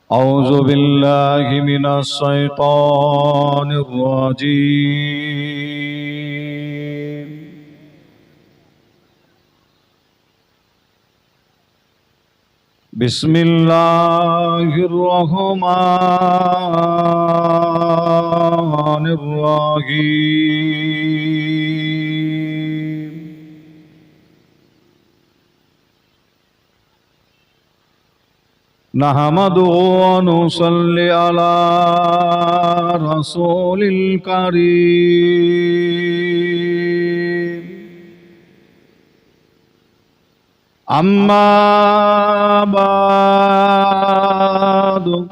أعوذ بالله من الشيطان الرجيم بسم الله الرحمن الرحيم نحمده ونصلي على رسول الكريم أما بعد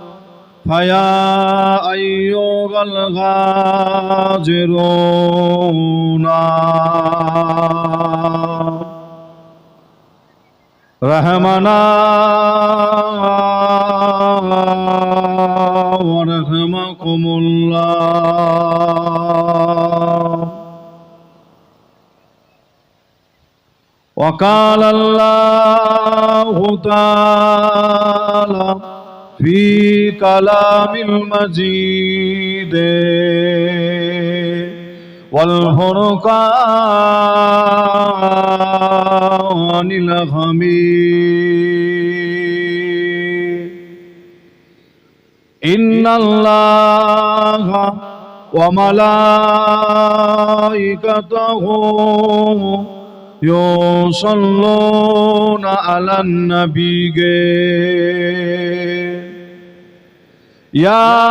فيا أيها الغاجرون رحمنا ورحمكم الله. وقال الله تعالى في كلام المجيد والفرقان الحميد إن الله وملائكته يصلون على النبي يا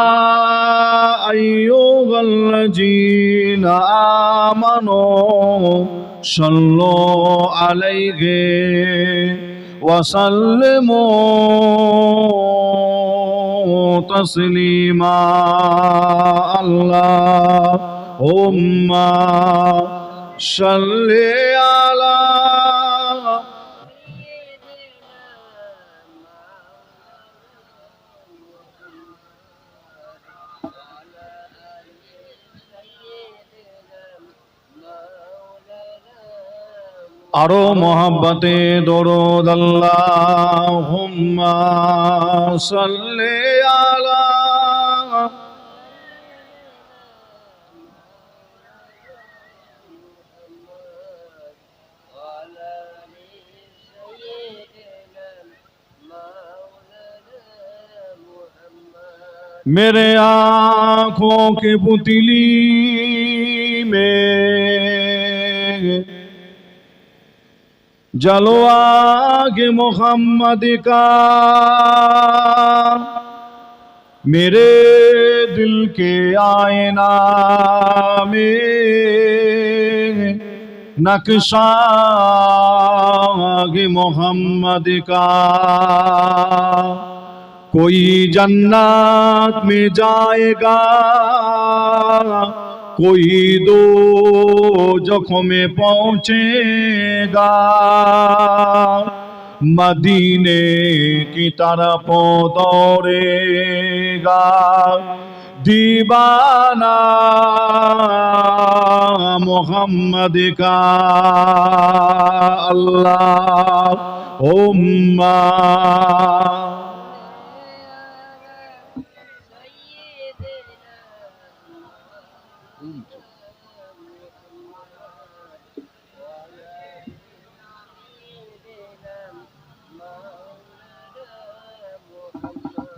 أيها الذين آمنوا صلوا عليه وسلموا تسليما اللهم صل على আরো মোহাব্বতে দরুদ আল্লাহুম্মা সাল্লি আলা मेरे आँखों के पुतली में जलवा के मोहम्मद का मेरे दिल के आईना में नक्शा के मोहम्मद का कोई जन्नत में जाएगा कोई दो जखों में पहुंचेगा मदीने की तरफ दौड़ेगा दीवाना मोहम्मद का अल्लाहुम्मा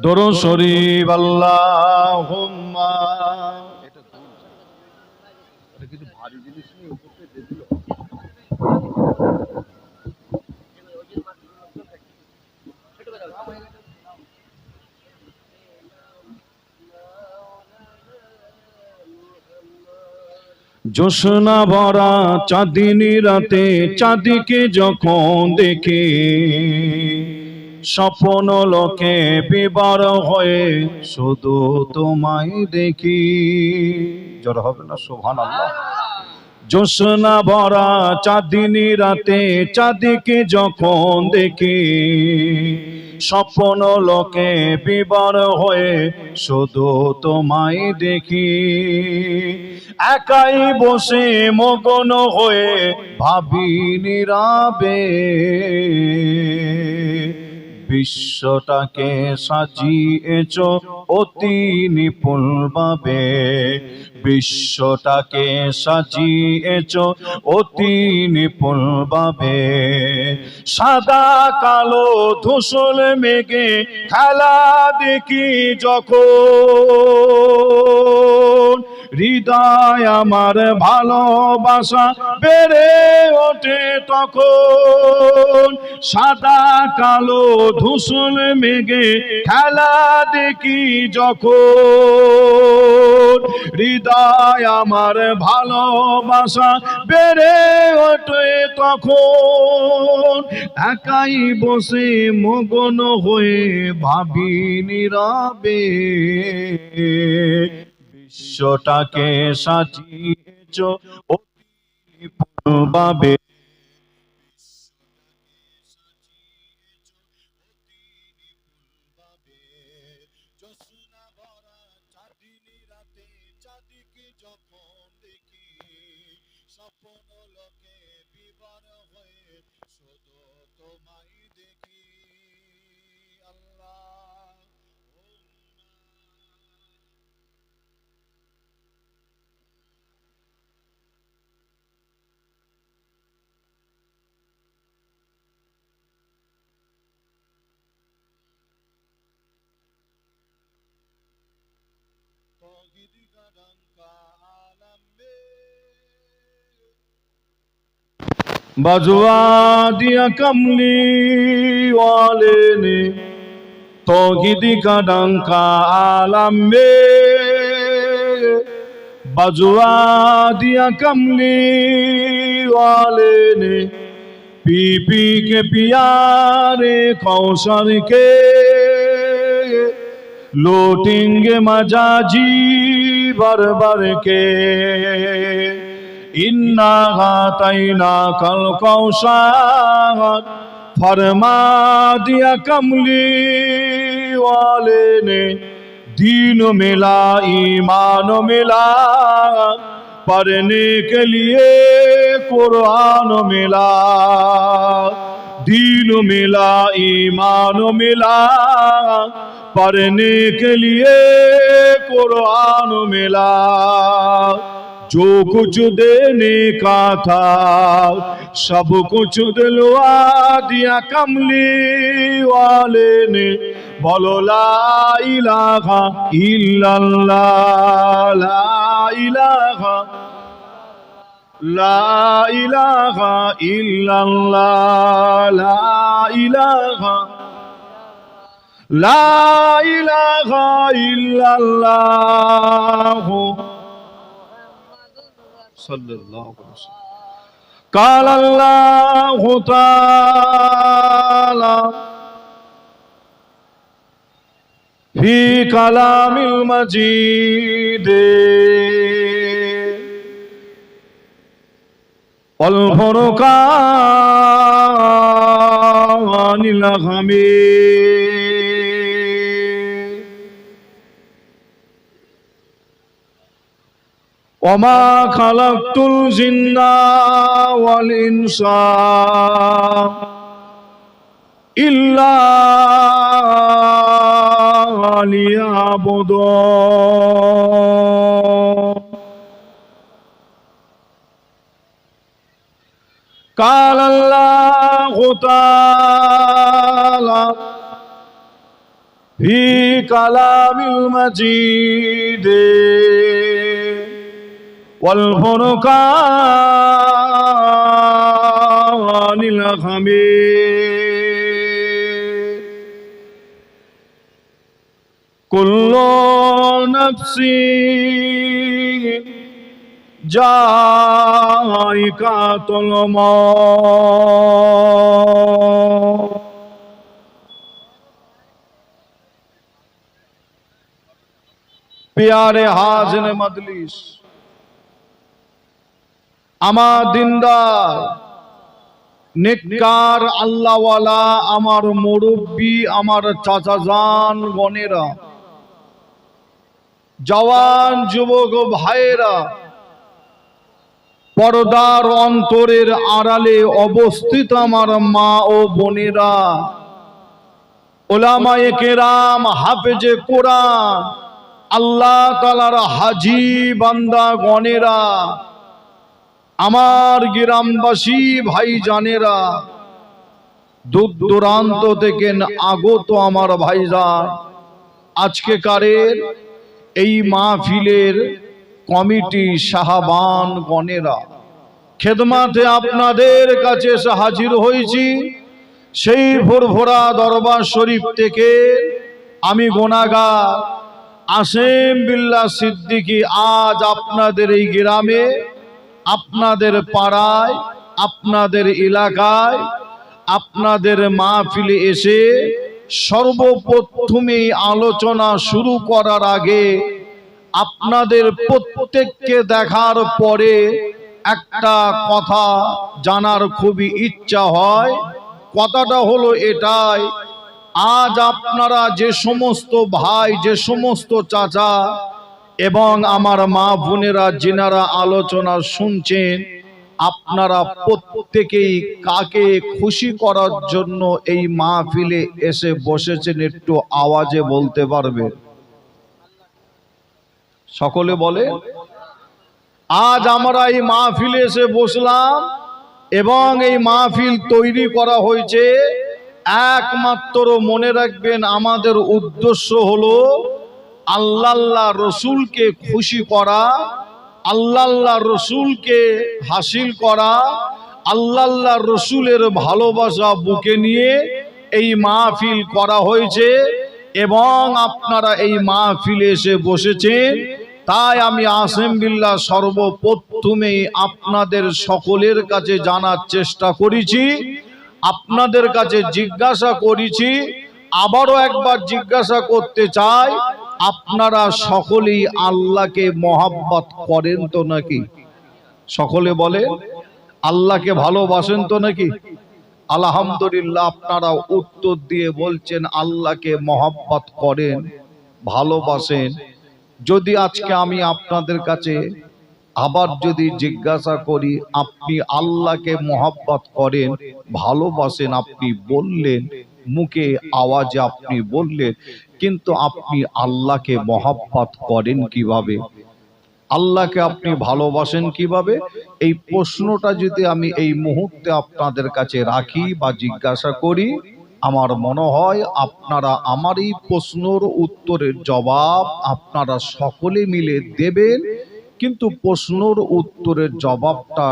দরুদ শরীফ আল্লাহুম্মা এটা কিছু ভারী জিনিস নিয়ে উপরে দিয়ে দিল জোছনা ভরা চাঁদিনী রাতে চাঁদিকে যখন দেখে স্বপ্ন লোকে বিবার হয়ে শুধু তোমায় দেখি জোর হবে না সুবহানাল্লাহ জোছনা ভরা চাঁদিনী রাতে চাঁদিকে যখন দেখি স্বপ্ন লোকে বিবার হয়ে শুধু তোমায় দেখি একাই বসে মগন হয়ে ভাবি নীরবে বিশ্বটাকে সাজিয়েছ অতি নিপুণ ভাবে, বিশ্বটাকে সাজিয়েছ অতি নিপুণ ভাবে। সাদা কালো ধূসর মেঘে খেলা দেখি যখন, হৃদয় আমার ভালোবাসা বেড়ে ওঠে তখন। সাদা কালো ধূসর মেঘে খেলা দেখি যখন, হৃদয় আমার ভালোবাসা বেড়ে ওঠে তখন। একাই বসে মগন হয়ে ভাবি নীরবে, বিশ্বটাকে সাজিয়েছ অতি নিপুণভাবে। बजुआ दिया कमली वाले ने तौहीदी का डंका आलम में, बजुआ दिया कमली वाले ने पी पी के पियारे कौशल के, लौटेंगे मजाजी भर भर के। इन्ना गातैना कल कौशल फरमा दिया कमली वाले ने, दीन मिला ईमान मिला पढ़ने के लिए कुरान मिला, दीन मिला ईमान मिला पढ़ने के लिए कुरान मिला। जो कुछ देने का था सब कुछ दिलवा दिया कमली वाले ने। बोलो ला इलाहा इल्लल्लाह, ला इलाहा इल्लल्लाह, ला इलाहा इल्लल्लाह सल्लल्लाहु अलैहि वसल्लम। काल अल्लाहु ताला फी कलामिल मजीद वल फुरकानिल हमीद। वमा खलक़तुल जिन्ना वल इंसा इल्ला लियअबुदून। قال الله تعالى في كلام المجيد والفرقان الحميد كل نفس जायकातुल मौत। प्यारे हाजिर मजलिस, আমার দিনদার নেককার আল্লাহওয়ালা আমার মুরব্বী আমার চাচাজান গণেরা, জওয়ান যুবক ভাইয়েরা, পর্দার অন্তরের আড়ালে অবস্থিত আমার মা ও বোনেরা, উলামায়ে কেরাম, হাফেজে কোরআন, আল্লাহ তাআলার হাজী বান্দা গণেরা, আমার গ্রামবাসী ভাইজানেরা, দূর দূরান্ত থেকে আগত আমার ভাইজান, আজকে কারের এই মাহফিলের কমিটি সাহাবান গণেরা, খেদমাতে আপনাদের কাছে এসে হাজির হয়েছি। সেই ভোরভোরা দরবার শরীফ থেকে আমি গুনাহগার আসেম বিল্লাহ সিদ্দিকী আজ আপনাদের এই গ্রামে, আপনাদের পাড়ায়, আপনাদের এলাকায়, আপনাদের মাহফিলে এসে সর্বপ্রথমেই আলোচনা শুরু করার আগে আপনাদের প্রত্যেককে দেখার পরে একটা কথা জানার খুবই ইচ্ছা হয়। কথাটা হলো এটাই, আজ আপনারা যে সমস্ত ভাই, যে সমস্ত চাচা এবং আমার মা বোনেরা যিনারা আলোচনা শুনছেন, আপনারা প্রত্যেকেই কাকে খুশি করার জন্য এই মাহফিলে এসে বসেছেন একটু আওয়াজে বলতে পারবে? সকলে বলে। আজ আমরা এই মাহফিলে এসে বসলাম এবং এই মাহফিল তৈরি করা হয়েছে একমাত্র, মনে রাখবেন, আমাদের উদ্দেশ্য হলো আল্লাহ রসুলকে খুশি করা, আল্লাহ রসুলকে হাসিল করা, আল্লাহ রসুলের ভালোবাসা বুকে নিয়ে এই মাহফিল করা হয়েছে এবং আপনারা এই মাহফিলে এসে বসেছেন। তাই আমি আসেম বিল্লাহ সর্বপ্রথমেই আপনাদের সকলের কাছে জানার চেষ্টা করেছি, আপনাদের কাছে জিজ্ঞাসা করেছি, আবারও একবার জিজ্ঞাসা করতে চাই, আপনারা সকলেই আল্লাহকে মহব্বত করেন তো নাকি? সকলে বলে আল্লাহকে ভালোবাসেন তো নাকি? আলহামদুলিল্লাহ, আপনারা উত্তর দিয়ে বলছেন আল্লাহকে মহব্বত করেন, ভালোবাসেন। যদি আজকে আমি আপনাদের কাছে আবার যদি জিজ্ঞাসা করি, আপনি আল্লাহকে মহব্বত করেন, ভালোবাসেন, আপনি বললেন, মুখে আওয়াজে আপনি বললেন, কিন্তু আপনি আল্লাহকে মহব্বত করেন কিভাবে? আল্লাহকে আপনি ভালোবাসেন কিভাবে? এই প্রশ্নটা যদি আমি এই মুহূর্তে আপনাদের কাছে রাখি বা জিজ্ঞাসা করি, আমার মনে হয় আপনারা আমার এই প্রশ্নের উত্তরের জবাব আপনারা সকলে মিলে দেবেন, কিন্তু প্রশ্নের উত্তরের জবাবটা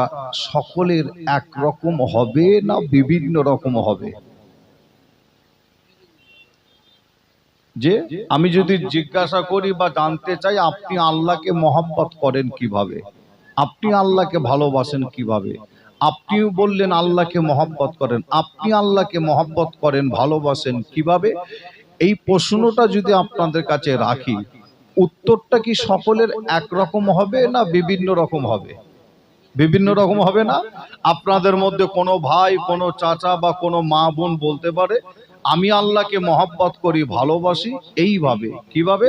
সকলের একরকম হবে না বিভিন্ন রকম হবে? যে আমি যদি জিজ্ঞাসা করি বা জানতে চাই আপনি আল্লাহকে মহব্বত করেন কিভাবে, আপনি আল্লাহকে ভালোবাসেন কিভাবে, আপনিও বললেন আল্লাহকে মহব্বত করেন, আপনি আল্লাহকে মহব্বত করেন, ভালোবাসেন কিভাবে, এই প্রশ্নটা যদি আপনাদের কাছে রাখি, উত্তরটা কি সকলের একরকম হবে না বিভিন্ন রকম হবে? বিভিন্ন রকম হবে না? আপনাদের মধ্যে কোনো ভাই, কোনো চাচা বা কোনো মা বোন বলতে পারে আমি আল্লাহকে মহব্বত করি, ভালোবাসি এইভাবে। কিভাবে?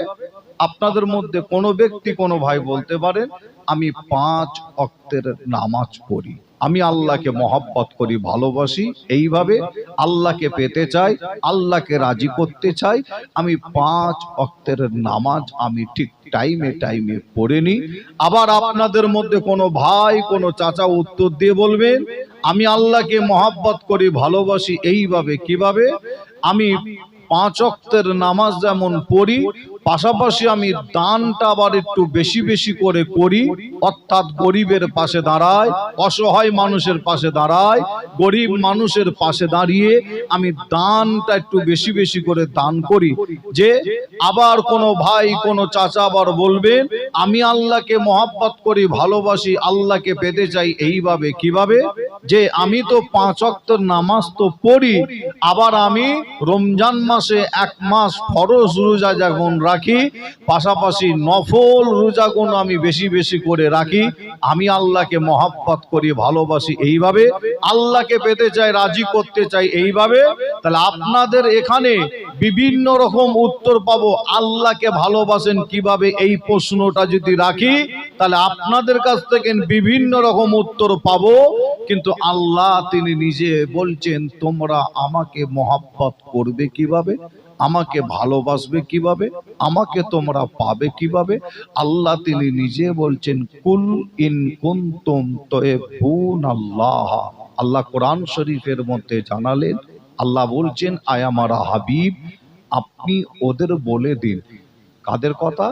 আপনাদের মধ্যে কোনো ব্যক্তি, কোনো ভাই বলতে পারেন আমি 5 ওয়াক্তের নামাজ পড়ি, আমি আল্লাহকে মহব্বত করি, ভালোবাসি এইভাবে, আল্লাহকে পেতে চাই, আল্লাহকে রাজি করতে চাই, আমি 5 ওয়াক্তের নামাজ আমি ঠিক টাইমে টাইমে পড়ে নি। আবার আপনাদের মধ্যে কোনো ভাই, কোনো চাচা উত্তর দিয়ে বলবেন আমি আল্লাহকে মহব্বত করি, ভালোবাসি এইভাবে। কিভাবে? আমি 5 ওয়াক্তের নামাজ যেমন পড়ি, পাশাপাশি আমি দানটা আবার একটু বেশি বেশি করে করি, অর্থাৎ গরিবের পাশে দাঁড়াই, অসহায় মানুষের পাশে দাঁড়াই, গরিব মানুষের পাশে দাঁড়িয়ে আমি দানটা একটু বেশি বেশি করে দান করি। যে আবার কোনো ভাই, কোনো চাচা আবার বলবেন আমি আল্লাহকে মহব্বত করি, ভালোবাসি, আল্লাহকে পেতে চাই এইভাবে। কিভাবে? যে আমি তো 5 ওয়াক্তের নামাজ তো পড়ি, আবার আমি রমজান মাসে 1 মাস ফরজ রোজা যেমন রাখি, পাশাপাশি নফল রোজাগুলো আমি বেশি বেশি করে রাখি, আমি আল্লাহকে মহব্বত করি, ভালোবাসি এইভাবে, আল্লাহকে পেতে চাই, রাজি করতে চাই এইভাবে। তাহলে আপনাদের এখানে বিভিন্ন রকম উত্তর পাবো। আল্লাহকে ভালোবাসেন কিভাবে এই প্রশ্নটা যদি রাখি, তাহলে আপনাদের কাছ থেকে বিভিন্ন রকম উত্তর পাবো। কিন্তু আল্লাহ তিনি নিজে বলছেন তোমরা আমাকে মহব্বত করবে কিভাবে, আমাকে ভালোবাসবে কিভাবে, আমাকে তোমরা পাবে কিভাবে। আল্লাহ তিনি নিজে বলছেন কুল ইন কুনতুম তুহিব্বুনাল্লাহ। আল্লাহ কোরআন শরীফের মধ্যে জানালেন, আল্লাহ বলছেন আয় আমার হাবিব আপনি ওদের বলে দিন। কাদের কথা?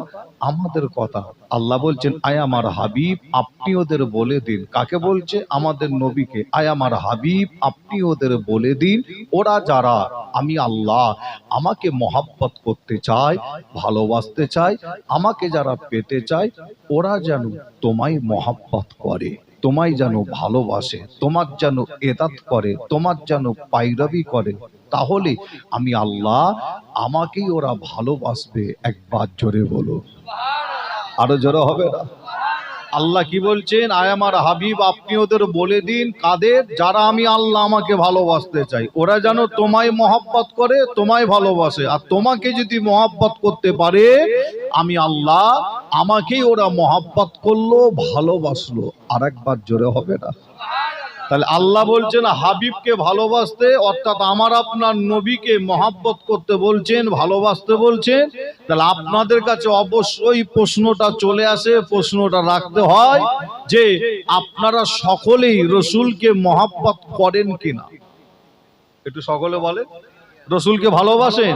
আমাদের কথা। আল্লাহ বলছেন আয় আমার হাবিব আপনি ওদের বলে দিন। কাকে বলছে? আমাদের নবীকে। আয় আমার হাবিব আপনি ওদের বলে দিন ওরা যারা আমি আল্লাহ আমাকে মহব্বত করতে চায়, ভালোবাসতে চায়, আমাকে যারা পেতে চায়, ওরা যেন তোমায় মহব্বত করে, তোমায় যেন ভালোবাসে, তোমার যেন এতাত করে, তোমার যেন পায়রাবি করে, তাহলে আমি আল্লাহ আমাকেই ওরা ভালোবাসবে। একবার জোরে বলো, আরো জোরে হবে না? আল্লাহ কি বলছেন? আয় আমার হাবিব আপনি ওদের বলে দিন, কাদের? যারা আমি আল্লাহ আমাকে ভালোবাসতে চাই, ওরা যেন তোমায় মহব্বত করে, তোমায় ভালোবাসে। আর তোমাকে যদি মহব্বত করতে পারে, আমি আল্লাহ আমাকেই ওরা মহব্বত করলো, ভালোবাসলো। আর একবার জোরে হবে না? তাহলে আল্লাহ বলছেন হাবিবকে ভালোবাসতে, অর্থাৎ আমার আপনার নবীকে মহব্বত করতে বলছেন, ভালোবাসতে বলছেন। তাহলে আপনাদের কাছে অবশ্যই প্রশ্নটা চলে আসে, প্রশ্নটা রাখতে হয় যে আপনারা সকলেই রসুলকে মহব্বত করেন কিনা। একটু সকলে বলেন, রসুলকে ভালোবাসেন,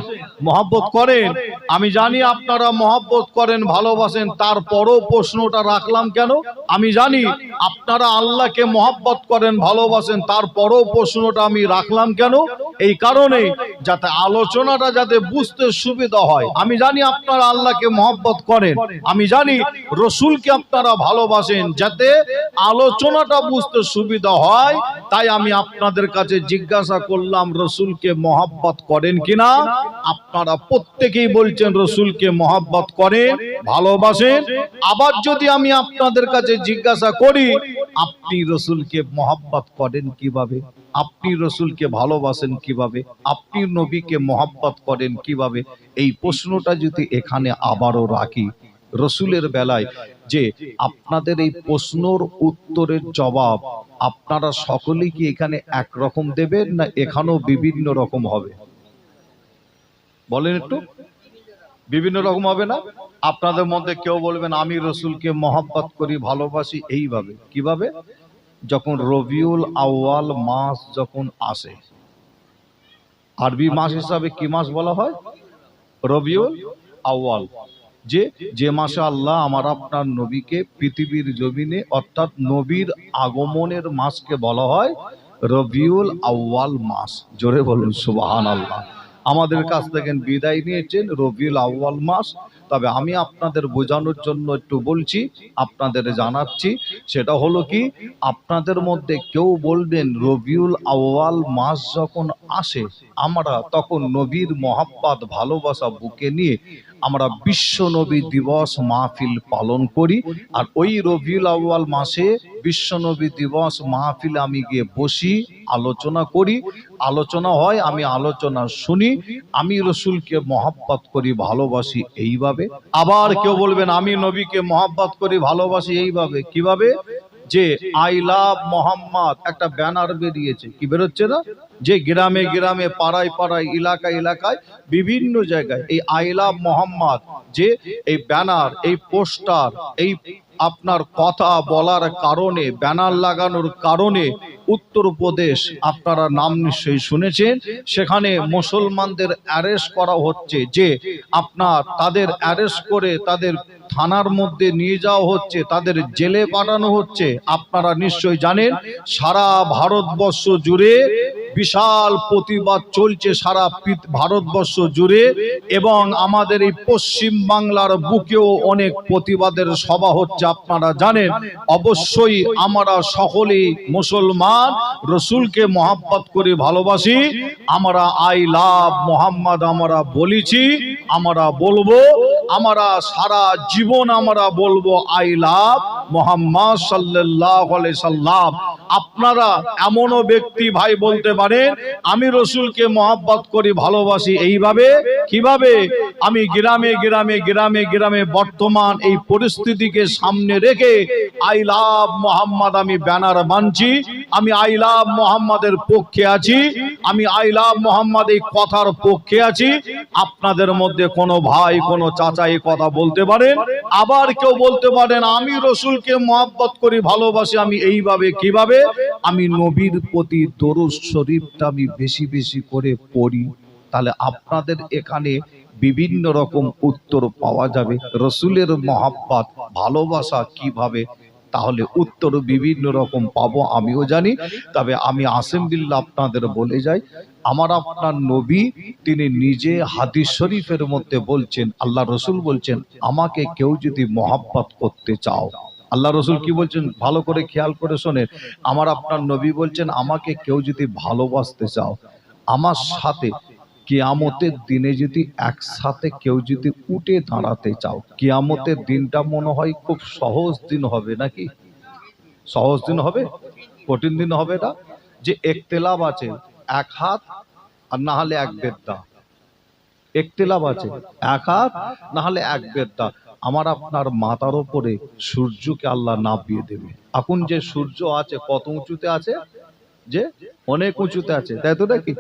মহব্বত করেন? আমি জানি আপনারা মহব্বত করেন, ভালোবাসেন, তারপরও প্রশ্নটা রাখলাম কেন? আমি জানি আপনারা আল্লাহকে মহব্বত করেন, ভালোবাসেন, তারপরও প্রশ্নটা আমি রাখলাম কেন? এই কারণে যাতে আলোচনাটা যাতে বুঝতে সুবিধা হয়। আমি জানি আপনারা আল্লাহকে মহব্বত করেন, আমি জানি রসুলকে আপনারা ভালোবাসেন, যাতে আলোচনাটা বুঝতে সুবিধা হয়। তাই আমি আপনাদের কাছে জিজ্ঞাসা করলাম রসুলকে মহব্বত করেন কিনা। আপনারা প্রত্যেকেই বলছেন রসুলকে মহব্বত করেন, ভালোবাসেন। আবার যদি আমি আপনাদের কাছে জিজ্ঞাসা করি আপনি রসুলকে মহব্বত করেন কিভাবে, আপনি রসুলকে ভালোবাসেন কিভাবে, আপনি নবীকে মহব্বত করেন কিভাবে, এই প্রশ্নটা যদি এখানে আবারও রাখি রসুলের বেলায়, যে আপনাদের এই প্রশ্নর উত্তরের জবাব আপনারা সকলেই কি এখানে একরকম দেবেন, না এখানেও বিভিন্ন রকম হবে? বলেন একটু। বিভিন্ন রকম হবে না? আপনাদের মধ্যে কেউ বলবেন আমি রসুলকে মহব্বত করি, ভালোবাসি এইভাবে। কিভাবে? যখন রবিউল আউয়াল মাস যখন আসে, আরবি মাস হিসাবে কি মাস বলা হয়? রবিউল আউয়াল। যে মাসে আল্লাহ আমার আপনার নবীকে পৃথিবীর জমিনে, অর্থাৎ নবীর আগমনের মাসকে বলা হয় রবিউল আউয়াল মাস। জোরে বলুন সুবহানাল্লাহ। আমাদের কাছ থেকে বিদায় নিয়েছেন রবিউল আউয়াল মাস। তবে আমি আপনাদের বোঝানোর জন্য একটু বলছি, আপনাদের জানাচ্ছি। সেটা হলো কি, আপনাদের মধ্যে কেউ বলবেন রবিউল আউয়াল মাস যখন আসে আমরা তখন নবীর মহব্বত ভালোবাসা বুকে নিয়ে আমরা বিশ্ব নবী দিবস মাহফিল পালন করি। আর ওই রবিউল আউয়াল মাসে বিশ্ব নবী দিবস মাহফিল আমি গিয়ে বসি, আলোচনা করি, আলোচনা হয়, আমি আলোচনা শুনি, আমি রসুলকে মহব্বত করি, ভালোবাসি এইভাবে। আবার কেউ বলবেন আমি নবীকে মহব্বত করি, ভালোবাসি এইভাবে। কিভাবে? যে আই লাভ মোহাম্মদ একটা ব্যানার বেরিয়েছে, কি বেরোচ্ছে না? যে গ্রামে গ্রামে, পাড়ায় পাড়ায়, এলাকায় এলাকায়, বিভিন্ন জায়গায় এই আই লাভ মোহাম্মদ, যে এই ব্যানার, এই পোস্টার, এই আপনার কথা বলার কারণে, ব্যানার লাগানোর কারণে উত্তরপ্রদেশ আপনারা নাম নিশ্চয়ই শুনেছেন, সেখানে মুসলমানদের অ্যারেস্ট করা হচ্ছে। যে আপনার তাদের অ্যারেস্ট করে তাদের থানার মধ্যে নিয়ে যাওয়া হচ্ছে, তাদের জেলে পাঠানো হচ্ছে। আপনারা নিশ্চয়ই জানেন সারা ভারতবর্ষ জুড়ে বিশাল প্রতিবাদ চলছে, সারা ভারতবর্ষ জুড়ে, এবং আমাদের এই পশ্চিম বাংলার বুকেও অনেক প্রতিবাদের সভা হচ্ছে। আপনারা জানেন অবশ্যই আমরা সকলেই মুসলমান, রসুলকে মহব্বত করে ভালোবাসি, আমরা আই লাভ মোহাম্মদ আমরা বলেছি, আমরা বলবো, আমরা সারা জীবন আমরা বলবো আই লাভ মোহাম্মদ সাল্লাল্লাহু আলাইহি সাল্লাম। আপনারা এমনও ব্যক্তি ভাই বলতে পারেন আমি রসুলকে মহব্বত করি ভালোবাসি এইভাবে কিভাবে? আমি গ্রামে গ্রামে গ্রামে গ্রামে বর্তমান এই পরিস্থিতিকে সামনে রেখে আই লাভ মোহাম্মদ আমি ব্যানার বানছি, আমি আই লাভ মোহাম্মদের পক্ষে আছি, আমি আই লাভ মোহাম্মদ এই কথার পক্ষে আছি। আপনাদের মধ্যে কোনো ভাই কোনো চাচা এই কথা বলতে পারেন, আবার কেউ বলতে পারেন আমি রসুলকে মহব্বত করি ভালোবাসি আমি এইভাবে কিভাবে? আমি নবীর প্রতি দরুদ শরীফটা আমি বেশি বেশি করে পড়ি। তাহলে আপনাদের এখানে বিভিন্ন রকম উত্তর পাওয়া যাবে। রসুলের মহব্বত ভালোবাসা কিভাবে? তাহলে উত্তর বিভিন্ন রকম পাবো, আমিও জানি। তবে আমি আসিম বিল্লাহ আপনাদের বলে যাই, আমার আপনার নবী তিনি নিজে হাদিস শরীফের মধ্যে বলছেন, আল্লাহ রসুল বলছেন আমাকে কেউ যদি মহব্বত করতে চাও, আল্লাহ রসুল কি বলছেন ভালো করে খেয়াল করে শোনেন। আমার আপনার নবী বলছেন আমাকে কেউ যদি ভালোবাসতে চাও, আমার সাথে কিয়ামতের দিনে যদি একসাথে কেউ যদি উঠে দাঁড়াতে চাও, কিয়ামতের দিনটা মনে হয় খুব সহজ দিন হবে নাকি? সহজ দিন হবে? কঠিন দিন হবে না? যে একতেলাব আছে এক হাত আর না হলে এক বেদ্দা, একতেলাব আছে এক হাত না হলে এক বেদ্দা। আমার আপনার মাথার উপরে সূর্যকে আল্লাহ নামিয়ে দেবে। এখন যে সূর্য আছে কত উঁচুতে আছে? যে অনেক উঁচুতে আছে, তাই তো নাকি?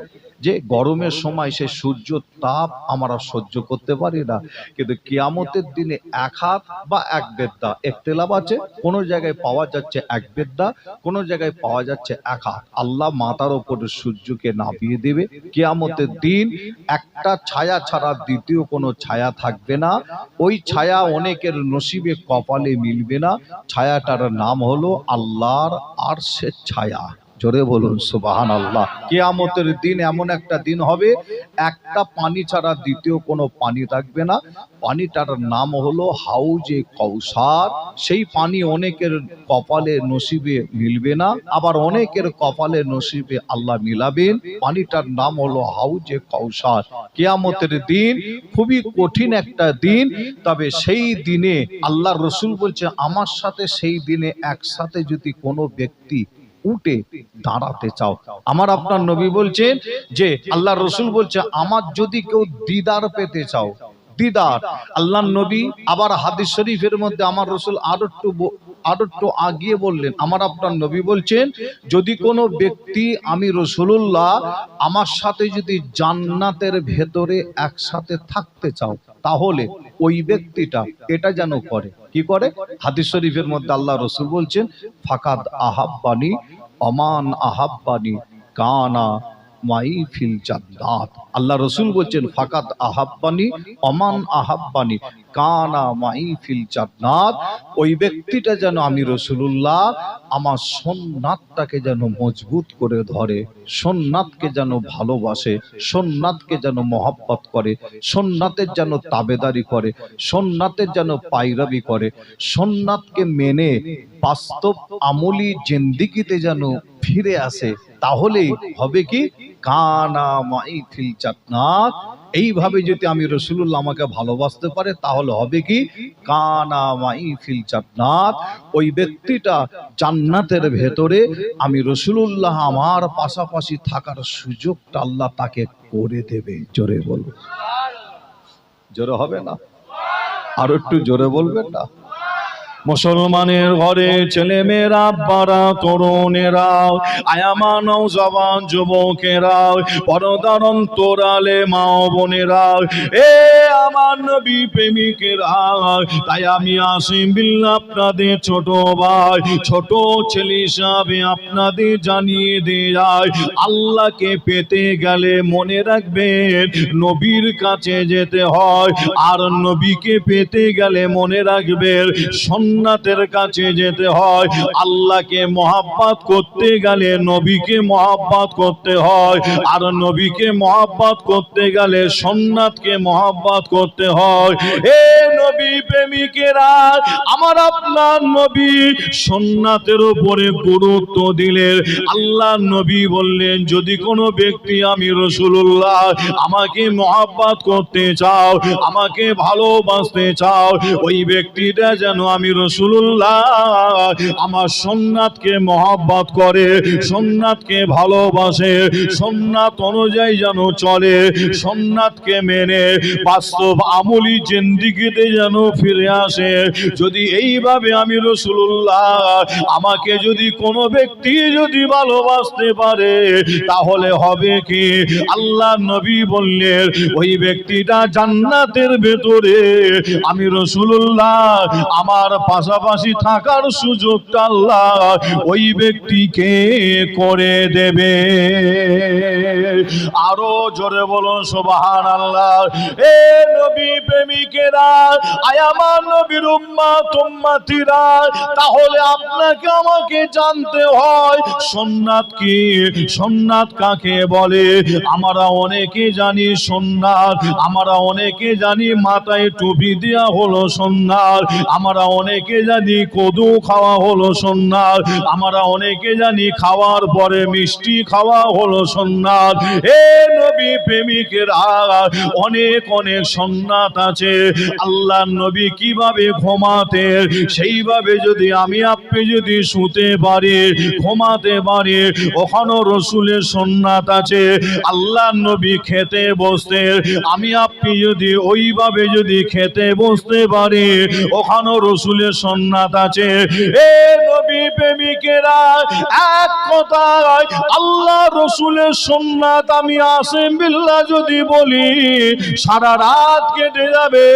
যে গরমের সময় সে সূর্য তাপ আমরা সহ্য করতে পারি না, কিন্তু কিয়ামতের দিনে এক হাত বা এক বেদ্দা একতেলাব আছে। কোন জায়গায় পাওয়া যাচ্ছে এক বেদ্দা, কোন জায়গায় পাওয়া যাচ্ছে এক হাত। আল্লাহ মাথার উপরে সূর্যকে নামিয়ে দেবে। কিয়ামতের দিন একটা ছায়া ছাড়া দ্বিতীয় কোনো ছায়া থাকবে না। ওই ছায়া অনেকের নসিবে কপালে মিলবে না। ছায়াটার নাম হলো আল্লাহর আরশের ছায়া। জোরে বলুন সুবহানাল্লাহ। কিয়ামতের দিন এমন একটা দিন হবে একটা পানি ছাড়া দ্বিতীয় কোনো পানি থাকবে না। পানিটার নাম হলো হাউজে কাউসার। সেই পানি অনেকের কপালে নসিবে মিলবে না, আবার অনেকের কপালে নসিবে আল্লাহ মিলাবেন। পানিটার নাম হলো হাউজে কাউসার। কিয়ামতের দিন খুবই কঠিন একটা দিন। তবে সেই দিনে আল্লাহ রসুল বলছে আমার সাথে সেই দিনে একসাথে যদি কোনো ব্যক্তি উঠে দাঁড়াতে চাও, আমার আপনার নবী বলছেন যে আল্লাহ রসুল বলছে আমার যদি কেউ দিদার পেতে চাও, দিদার আল্লাহ নবী আবার হাদিস শরীফের মধ্যে আমার রসুল আরো একটু আগিয়ে বললেন, আমার আপনার নবী বলছেন যদি কোনো ব্যক্তি আমি রসুলুল্লাহ আমার সাথে যদি জান্নাতের ভেতরে একসাথে থাকতে চাও, তাহলে ওই ব্যক্তিটা এটা যেন করে। কি করে? হাদিস শরীফের মধ্যে আল্লাহ রসুল বলছেন ফাকাদ আহাব্বানি অমান আহাব্বানি কানা মাই ফিল জান্নাত। আল্লাহ রসুল বলছেন ফাকাদ আহাব্বানি অমান আহাব্বানি কানা মাই ফিল জান্নাত। ওই ব্যক্তিটা যেন আমি রসুলুল্লাহ আমার সুন্নাতটাকে যেন মজবুত করে ধরে, সুন্নাতকে যেন ভালোবাসে, সুন্নাতকে যেন মহব্বত করে, সুন্নাতের যেন তাবেদারি করে, সুন্নাতের যেন পায়রাবি করে, সুন্নাতকে মেনে বাস্তব আমলি জিন্দেগিতে যেন ফিরে আসে, তাহলে হবে কি কানা মাই ফিল জান্নাত। এইভাবে যদি আমি রসুলুল্লাহ আমাকে ভালোবাসতে পারে তাহলে হবে কি কানা মাই ফিল জান্নাত। ওই ব্যক্তিটা জান্নাতের ভেতরে আমি রসুলুল্লাহ আমার পাশাপাশি থাকার সুযোগটা আল্লাহ তাকে করে দেবে। জোরে বলবে, জোরে হবে না? আর একটু জোরে বলবেন না? মুসলমানের ঘরে ছেলে মেয়েরা, আব্বারা, তরুণেরা, আয়ামা নওজওয়ান যুবকেরা, পর্দার অন্তরালে মা ও বোনেরা, এ আমার নবী প্রেমিকেরা, তাই আমি আসিম বিল্লাহ আপনাদের ছোট ভাই, ছোট ছেলে হিসাবে আপনাদের জানিয়ে দিয়ে যায়, আল্লাহকে পেতে গেলে মনে রাখবেন নবীর কাছে যেতে হয়। আর নবীকে পেতে গেলে মনে রাখবেন সুন্নাতের কাছে যেতে হয়। আল্লাহকে মহব্বত করতে গেলে নবীকে মহব্বত করতে হয়, আর নবীকে মহব্বত করতে গেলে সুন্নাতকে মহব্বত করতে হয়। এ নবী প্রেমিকেরা, আমার আপনার নবী সুন্নাতের উপরে গুরুত্ব দিলেন। আল্লাহ নবী বললেন, যদি কোনো ব্যক্তি আমি রাসূলুল্লাহ আমাকে মহব্বত করতে চাও, আমাকে ভালোবাসতে চাও, ওই ব্যক্তিটা যেন আমি রাসূলুল্লাহ আমার সুন্নাতকে মহব্বত করে, সুন্নাতকে ভালোবাসে, সুন্নাত অনুযায়ী যেন চলে, সুন্নাতকে মেনে বাস্তব আমলি জিন্দেগিতে যেন ফিরে আসে। যদি এইভাবে আমি রাসূলুল্লাহ আমাকে যদি কোনো ব্যক্তি যদি ভালোবাসতে পারে, তাহলে হবে কি? আল্লাহ নবী বললেন, ওই ব্যক্তিটা জান্নাতের ভেতরে আমি রাসূলুল্লাহ আমার পাশাপাশি থাকার সুযোগটা আল্লাহ ওই ব্যক্তিকে করে দেবে। আরো জোরে বলুন সুবহানাল্লাহ। এ নবী প্রেমিকেরা, আয় আমার নবীর উম্মত উম্মতিরা, তাহলে আপনাকে আমাকে জানতে হয় সুন্নাত কি, সুন্নাত কাকে বলে। আমরা অনেকে জানি সুন্নাত, আমরা অনেকে জানি মাথায় টুপি দেওয়া হলো সুন্নাত, আমরা অনেকে জানি কদু খাওয়া হলো সুন্নাত, আমরা অনেকে জানি খাওয়ার পরে মিষ্টি খাওয়া হলো সুন্নাত। এ নবী প্রেমিকেরা, অনেক অনেক সুন্নাত আছে। আল্লাহ নবী কিভাবে ঘুমাতেন, সেইভাবে যদি আমি আপনি যদি শুতে পারি, ঘুমাতে পারি, ওখানেও রসুলের সুন্নাত আছে। আল্লাহ নবী খেতে বসতেন, আমি আপনি যদি ওইভাবে যদি খেতে বসতে পারি, ওখানেও রসুলের সুন্নাত আছে। এ নবী প্রেমিকেরা, এক কথায় আল্লাহ রসুলের সুন্নাত আমি আসিম বিল্লাহ যদি বলি, সারা রাত কেটে যাবে,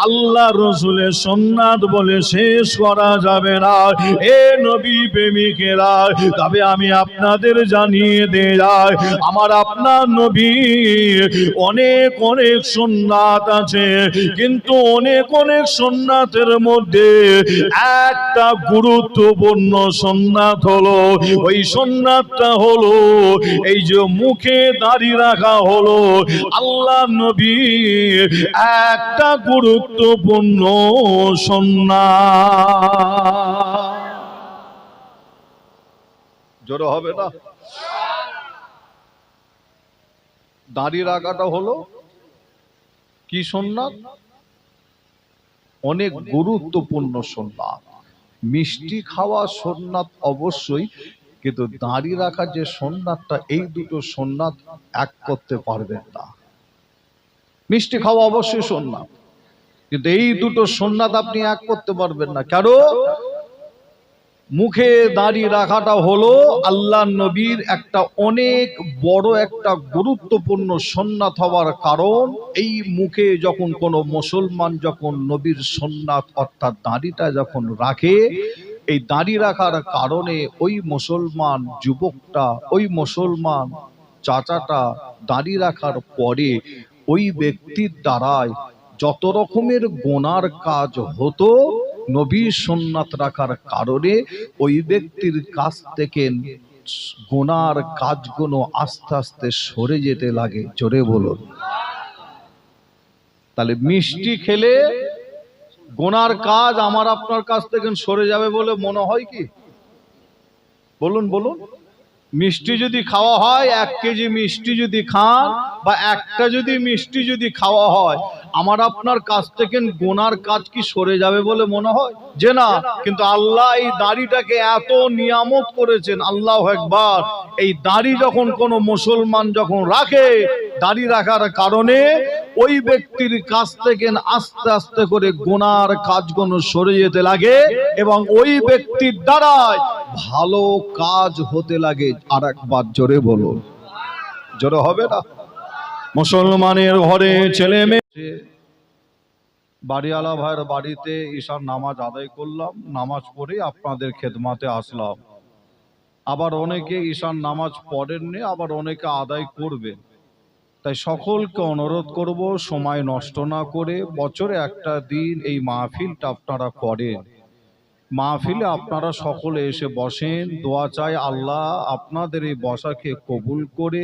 আল্লাহ রসুলের সুন্নাত বলে শেষ করা যাবে না। এ নবী প্রেমিকেরা, তবে আমি আপনাদের জানিয়ে দেই, আমার আপনার নবী অনেক অনেক সুন্নাত আছে, কিন্তু অনেক অনেক সুন্নাতের মধ্যে একটা গুরুত্বপূর্ণ সুন্নাত হলো, ওই সুন্নাতটা হলো এই যে মুখে দাড়ি রাখা হলো। আল্লাহ নবী একটা গুরুত্বপূর্ণ সুন্নাত। জোরে হবে না? দাড়ি রাখাটা হলো কি সুন্নাত? অনেক গুরুত্বপূর্ণ সুন্নাত। মিষ্টি খাওয়া সুন্নাত অবশ্যই, কিন্তু দাড়ি রাখা যে সুন্নাতটা, এই দুটো সুন্নাত এক করতে পারবেন না। মিষ্টি খাওয়া অবশ্যই সুন্নাত, কিন্তু এই দুটো সুন্নাত আপনি এক করতে পারবেন না। কেন? মুখে দাড়ি রাখাটা হলো আল্লাহ নবীর একটা অনেক বড় একটা গুরুত্বপূর্ণ সুন্নাত হওয়ার কারণ, এই মুখে যখন কোনো মুসলমান যখন নবীর সুন্নাত অর্থাৎ দাড়িটা যখন রাখে, এই দাড়ি রাখার কারণে ওই মুসলমান যুবকটা, ওই মুসলমান চাচাটা দাড়ি রাখার পরে ওই ব্যক্তির দ্বারায় যত রকমের গুনার কাজ হতো, নবীর সুন্নাত রাখার কারণে ওই ব্যক্তির কাছ থেকে গুনার কাজগুলো আস্তে আস্তে সরে যেতে লাগে। জোরে বলুন। তাহলে মিষ্টি খেলে গুনার কাজ আমার আপনার কাছ থেকে সরে যাবে বলে মনে হয় কি? বলুন বলুন। মিষ্টি যদি খাওয়া হয়, 1 কেজি মিষ্টি যদি খান বা একটা যদি মিষ্টি যদি খাওয়া হয়, আমার আপনার কাছ থেকে গুনার কাজ কি সরে যাবে বলে মনে হয় যে না? কিন্তু আল্লাহ এই দাড়িটাকে এত নিয়ামত করেছেন, আল্লাহু আকবার। এই দাড়ি যখন কোনো মুসলমান যখন রাখে, দাড়ি রাখার কারণে ওই ব্যক্তির কাছ থেকে আস্তে আস্তে করে গুনার কাজগুলো সরে যেতে লাগে এবং ওই ব্যক্তির দ্বারায় ভালো কাজ হতে লাগে। আর একবার জোরে বলুন। জোরে হবে না? মুসলমানের ঘরে ছেলে মেয়ে, বাড়িওয়ালা ভাইয়ের বাড়িতে ঈশার নামাজ আদায় করলাম, নামাজ পড়ে আপনাদের খেদমাতে আসলাম। আবার অনেকে ঈশার নামাজ পড়েননি, আবার অনেকে আদায় করবেন। তাই সকলকে অনুরোধ করব, সময় নষ্ট না করে বছরে একটা দিন এই মাহফিলটা আপনারা করেন। মাহফিলে আপনারা সকলে এসে বসেন, দোয়া চাই আল্লাহ আপনাদের এই বসাকে কবুল করে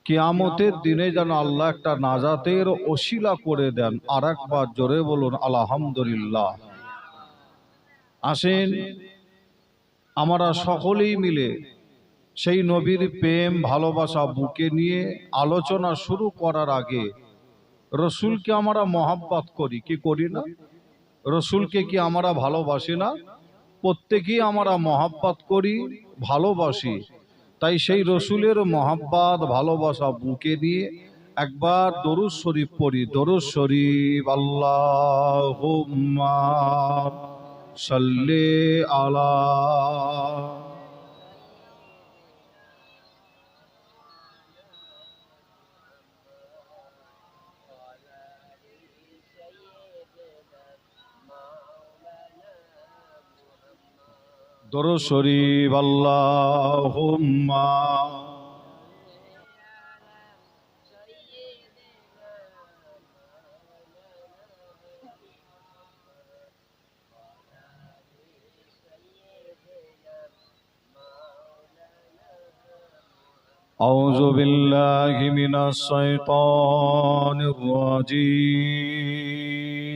কিয়ামতের দিনে যেন আল্লাহ একটা নাজাতের ওসিলা করে দেন। আর একবার জোরে বলুন আলহামদুলিল্লাহ। আসেন আমরা সকলেই মিলে সেই নবীর প্রেম ভালোবাসা বুকে নিয়ে আলোচনা শুরু করার আগে রসুলকে আমরা মহাব্বত করি কি করি না? রসুলকে কি আমরা ভালোবাসি না? প্রত্যেকেই আমরা মহাব্বত করি, ভালোবাসি। তাই সেই রসুলের মহাব্বত ভালোবাসা বুকে নিয়ে একবার দরুদ শরীফ পড়ি। দরুদ শরীফ। আল্লাহুম্মা সাল্লি আলা। দরুদ শরীফ। আল্লাহুম্মা আউযু বিল্লাহি মিনাশ শাইতানির রাজীম।